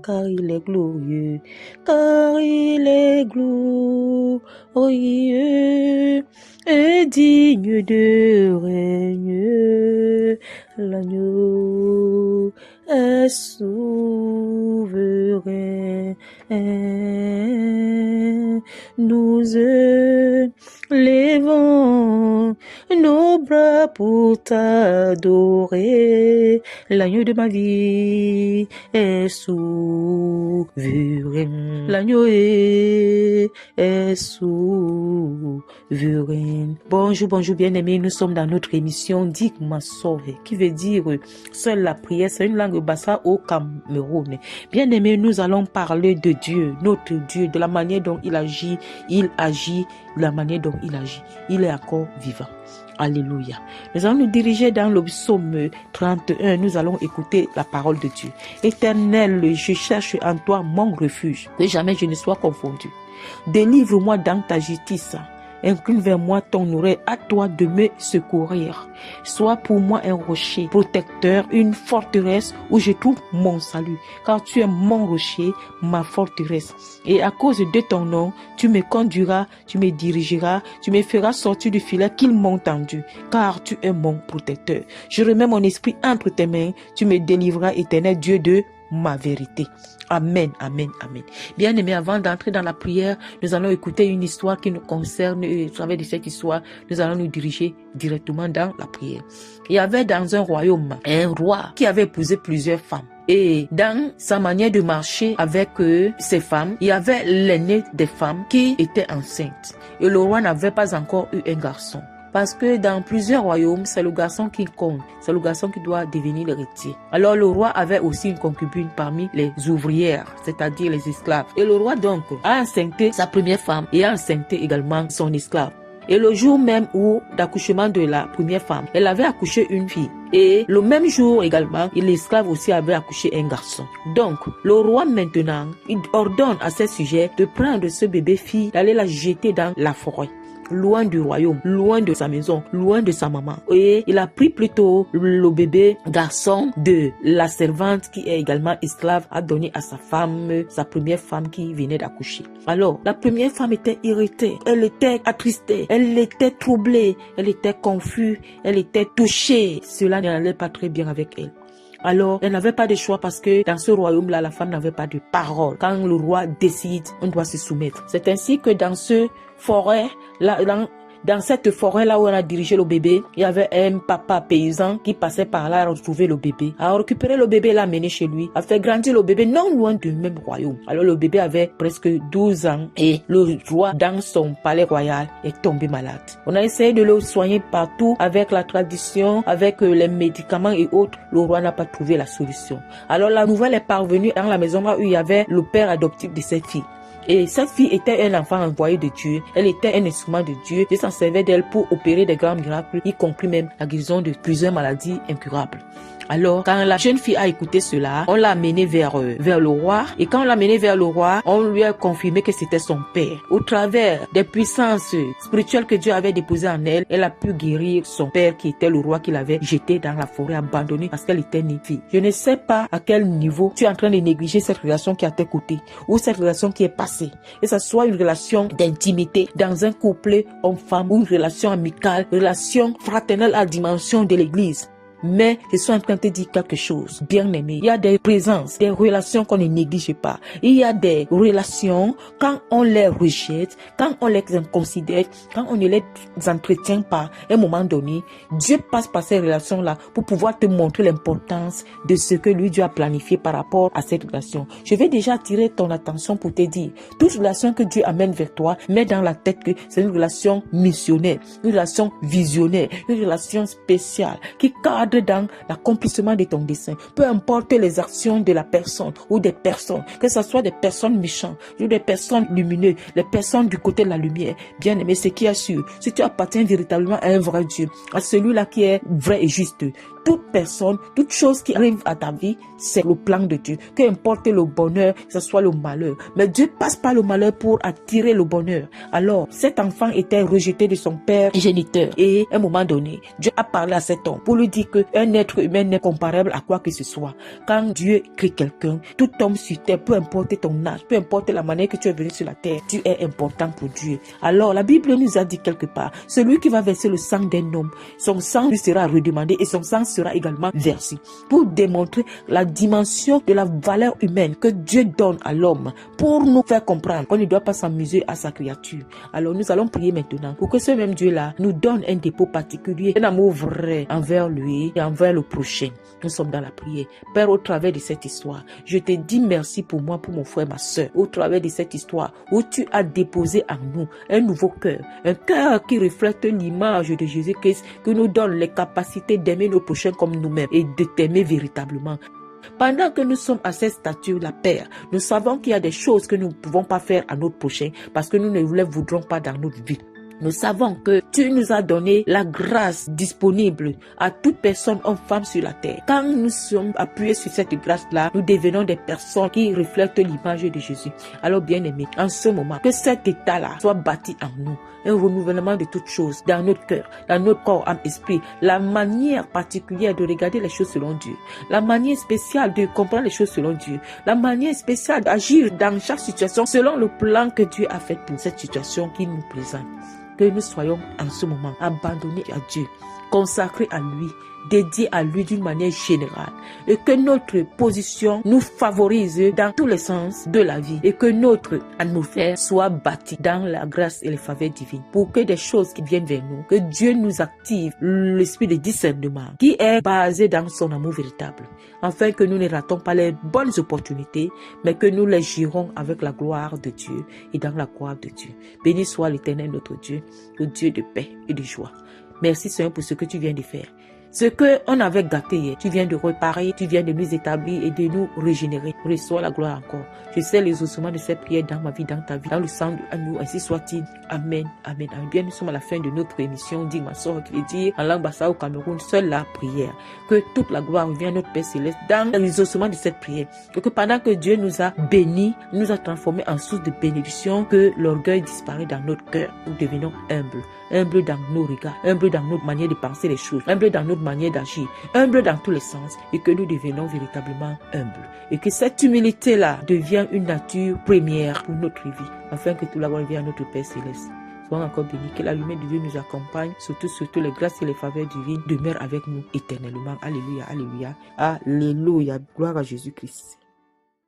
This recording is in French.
car il est glorieux, car il est glorieux et digne de règne. L'agneau est souverain. Nous élevons nos bras pour t'adorer. L'agneau de ma vie est souverain. L'agneau est souverain. Bonjour bien-aimés, nous sommes dans notre émission Dik Masove, qui veut dire seule la prière. C'est une langue bassa au Cameroun. Bien-aimés, nous allons parler de Dieu, notre Dieu, de la manière dont il agit, de la manière dont il agit. Il est encore vivant. Alléluia. Nous allons nous diriger dans le psaume 31. Nous allons écouter la parole de Dieu. Éternel, je cherche en toi mon refuge, que jamais je ne sois confondu. Délivre-moi dans ta justice. Incline vers moi ton oreille, à toi de me secourir. Sois pour moi un rocher protecteur, une forteresse où je trouve mon salut. Car tu es mon rocher, ma forteresse. Et à cause de ton nom, tu me conduiras, tu me dirigeras, tu me feras sortir du filet qu'ils m'ont tendu. Car tu es mon protecteur. Je remets mon esprit entre tes mains, tu me délivreras, éternel Dieu de ma vérité. Amen, amen, amen. Bien aimé, avant d'entrer dans la prière, nous allons écouter une histoire qui nous concerne et au travers de cette histoire, nous allons nous diriger directement dans la prière. Il y avait dans un royaume un roi qui avait épousé plusieurs femmes. Et dans sa manière de marcher avec ces femmes, il y avait l'aînée des femmes qui était enceinte. Et le roi n'avait pas encore eu un garçon. Parce que dans plusieurs royaumes, c'est le garçon qui compte. C'est le garçon qui doit devenir l'héritier. Alors le roi avait aussi une concubine parmi les ouvrières, c'est-à-dire les esclaves. Et le roi donc a enceinté sa première femme et a enceinté également son esclave. Et le jour même où d'accouchement de la première femme, elle avait accouché une fille. Et le même jour également, l'esclave aussi avait accouché un garçon. Donc, le roi maintenant, il ordonne à ses sujets de prendre ce bébé fille, d'aller la jeter dans la forêt. Loin du royaume, loin de sa maison, loin de sa maman. Et il a pris plutôt le bébé garçon de la servante qui est également esclave, a donné à sa femme, sa première femme qui venait d'accoucher. Alors, la première femme était irritée, elle était attristée, elle était troublée, elle était confuse, elle était touchée. Cela n'allait pas très bien avec elle. Alors, elle n'avait pas de choix parce que dans ce royaume-là, la femme n'avait pas de parole. Quand le roi décide, on doit se soumettre. C'est ainsi que dans ce forêt, dans cette forêt-là où on a dirigé le bébé, il y avait un papa paysan qui passait par là à retrouver le bébé, a récupéré le bébé, l'a mené chez lui, a fait grandir le bébé non loin du même royaume. Alors le bébé avait presque 12 ans et le roi dans son palais royal est tombé malade. On a essayé de le soigner partout avec la tradition, avec les médicaments et autres. Le roi n'a pas trouvé la solution. Alors la nouvelle est parvenue dans la maison où il y avait le père adoptif de cette fille. Et cette fille était un enfant envoyé de Dieu. Elle était un instrument de Dieu. Dieu s'en servait d'elle pour opérer des grands miracles, y compris même la guérison de plusieurs maladies incurables. Alors, quand la jeune fille a écouté cela, on l'a amenée vers le roi. Et quand on l'a amenée vers le roi, on lui a confirmé que c'était son père. Au travers des puissances spirituelles que Dieu avait déposées en elle, elle a pu guérir son père qui était le roi qui l'avait jeté dans la forêt abandonnée parce qu'elle était une fille. Je ne sais pas à quel niveau tu es en train de négliger cette relation qui est à tes côtés ou cette relation qui est passée. Que ce soit une relation d'intimité dans un couple homme-femme ou une relation amicale, relation fraternelle à la dimension de l'église. Mais je suis en train de te dire quelque chose, bien aimé. Il y a des présences, des relations qu'on ne néglige pas. Il y a des relations, quand on les rejette, quand on les considère, quand on ne les entretient pas, à un moment donné, Dieu passe par ces relations-là pour pouvoir te montrer l'importance de ce que lui, Dieu a planifié par rapport à cette relation. Je vais déjà attirer ton attention pour te dire, toute relation que Dieu amène vers toi, mets dans la tête que c'est une relation missionnaire, une relation visionnaire, une relation spéciale qui cadre dans l'accomplissement de ton dessein. Peu importe les actions de la personne ou des personnes, que ce soit des personnes méchantes ou des personnes lumineuses, les personnes du côté de la lumière. Bien aimé, ce qui est sûr, si tu appartiens véritablement à un vrai Dieu, à celui-là qui est vrai et juste, toute personne, toute chose qui arrive à ta vie, c'est le plan de Dieu. Qu'importe le bonheur, que ce soit le malheur. Mais Dieu passe par le malheur pour attirer le bonheur. Alors, cet enfant était rejeté de son père géniteur. Et à un moment donné, Dieu a parlé à cet homme pour lui dire qu'un être humain n'est comparable à quoi que ce soit. Quand Dieu crée quelqu'un, tout homme sur terre, peu importe ton âge, peu importe la manière que tu es venu sur la terre, tu es important pour Dieu. Alors, la Bible nous a dit quelque part, celui qui va verser le sang d'un homme, son sang lui sera redemandé et son sang sera également versé. Pour démontrer la dimension de la valeur humaine que Dieu donne à l'homme, pour nous faire comprendre qu'on ne doit pas s'amuser à sa créature. Alors, nous allons prier maintenant pour que ce même Dieu-là nous donne un dépôt particulier, un amour vrai envers lui et envers le prochain. Nous sommes dans la prière. Père, au travers de cette histoire, je te dis merci pour moi, pour mon frère, ma soeur. Au travers de cette histoire où tu as déposé en nous un nouveau cœur, un cœur qui reflète l'image de Jésus-Christ, qui nous donne les capacités d'aimer nos prochains comme nous-mêmes et de t'aimer véritablement. Pendant que nous sommes à cette stature-là, Père, nous savons qu'il y a des choses que nous ne pouvons pas faire à notre prochain parce que nous ne les voudrons pas dans notre vie. Nous savons que tu nous as donné la grâce disponible à toute personne, homme, femme sur la terre. Quand nous sommes appuyés sur cette grâce-là, nous devenons des personnes qui reflètent l'image de Jésus. Alors, bien-aimés, en ce moment, que cet état-là soit bâti en nous. Un renouvellement de toutes choses dans notre cœur, dans notre corps, âme, esprit. La manière particulière de regarder les choses selon Dieu. La manière spéciale de comprendre les choses selon Dieu. La manière spéciale d'agir dans chaque situation selon le plan que Dieu a fait pour cette situation qui nous présente. Que nous soyons en ce moment abandonnés à Dieu, consacrés à lui, dédiés à lui d'une manière générale, et que notre position nous favorise dans tous les sens de la vie, et que notre atmosphère soit bâtie dans la grâce et les faveurs divines, pour que des choses qui viennent vers nous, que Dieu nous active l'esprit de discernement qui est basé dans son amour véritable, afin que nous ne ratons pas les bonnes opportunités, mais que nous les gérons avec la gloire de Dieu et dans la gloire de Dieu. Béni soit l'Éternel notre Dieu, le Dieu de paix et de joie. Merci Seigneur pour ce que tu viens de faire. Ce qu'on avait gâté hier, tu viens de réparer, tu viens de nous établir et de nous régénérer. Reçois la gloire encore. Je sais les ossements de cette prière dans ma vie, dans ta vie, dans le sang de l'agneau, ainsi soit-il. Amen, amen, amen. Bien, nous sommes à la fin de notre émission. Dis ma soeur qui veut dire en langue bassa au Cameroun, seule la prière. Que toute la gloire revienne à notre Père Céleste dans les ossements de cette prière. Et que pendant que Dieu nous a bénis, nous a transformés en source de bénédiction, que l'orgueil disparaît dans notre cœur. Nous devenons humbles. Humbles dans nos regards, humbles dans notre manière de penser les choses, humbles dans notre manière d'agir, humbles dans tous les sens, et que nous devenons véritablement humbles. Et que cette humilité-là devienne une nature première pour notre vie, afin que tout la gloire vienne à notre Père Céleste. Soyons encore bénis, que la lumière de Dieu nous accompagne, surtout les grâces et les faveurs divines demeurent avec nous éternellement. Alléluia, alléluia, alléluia. Gloire à Jésus-Christ.